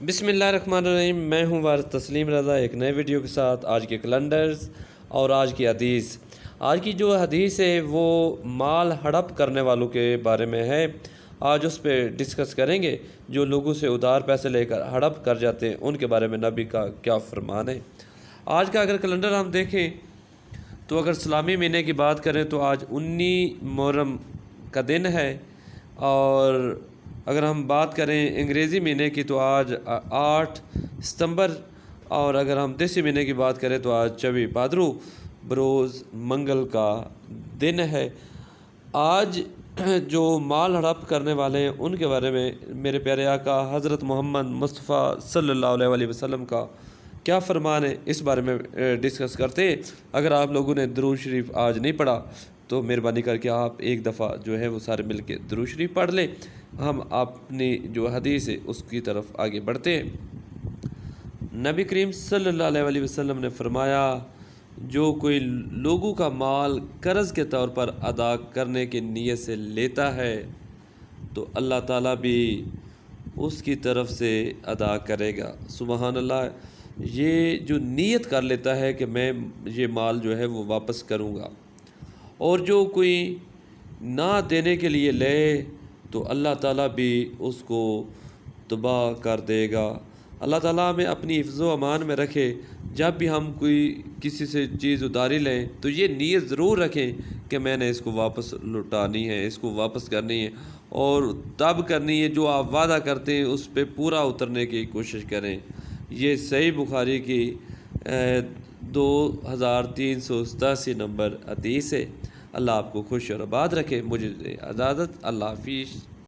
بسم اللہ الرحمن الرحیم۔ میں ہوں وارث تسلیم رضا، ایک نئے ویڈیو کے ساتھ۔ آج کے کیلنڈرز اور آج کی حدیث۔ آج کی جو حدیث ہے وہ مال ہڑپ کرنے والوں کے بارے میں ہے۔ آج اس پہ ڈسکس کریں گے جو لوگوں سے ادھار پیسے لے کر ہڑپ کر جاتے ہیں، ان کے بارے میں نبی کا کیا فرمان ہے۔ آج کا اگر کیلنڈر ہم دیکھیں تو اگر اسلامی مہینے کی بات کریں تو آج 19 محرم کا دن ہے، اور اگر ہم بات کریں انگریزی مہینے کی تو آج 8 ستمبر، اور اگر ہم دیسی مہینے کی بات کریں تو آج 24 بھادرو بروز منگل کا دن ہے۔ آج جو مال ہڑپ کرنے والے ہیں ان کے بارے میں میرے پیارے آقا حضرت محمد مصطفیٰ صلی اللہ علیہ وسلم کا کیا فرمان ہے، اس بارے میں ڈسکس کرتے ہیں۔ اگر آپ لوگوں نے درود شریف آج نہیں پڑھا تو مہربانی کر کے آپ ایک دفعہ جو ہے وہ سارے مل کے درود شریف پڑھ لیں۔ ہم اپنی جو حدیث ہے اس کی طرف آگے بڑھتے ہیں۔ نبی کریم صلی اللہ علیہ وسلم نے فرمایا، جو کوئی لوگوں کا مال قرض کے طور پر ادا کرنے کی نیت سے لیتا ہے تو اللہ تعالیٰ بھی اس کی طرف سے ادا کرے گا۔ سبحان اللہ۔ یہ جو نیت کر لیتا ہے کہ میں یہ مال جو ہے وہ واپس کروں گا، اور جو کوئی نہ دینے کے لیے لے تو اللہ تعالیٰ بھی اس کو تباہ کر دے گا۔ اللہ تعالیٰ ہمیں اپنی حفظ و امان میں رکھے۔ جب بھی ہم کوئی کسی سے چیز ادھاری لیں تو یہ نیت ضرور رکھیں کہ میں نے اس کو واپس لوٹانی ہے، اس کو واپس کرنی ہے، اور تب کرنی ہے جو آپ وعدہ کرتے ہیں اس پہ پورا اترنے کی کوشش کریں۔ یہ صحیح بخاری کی 2387 نمبر حدیث ہے۔ اللہ آپ کو خوش اور آباد رکھے۔ مجھے اجازت، اللہ حافظ۔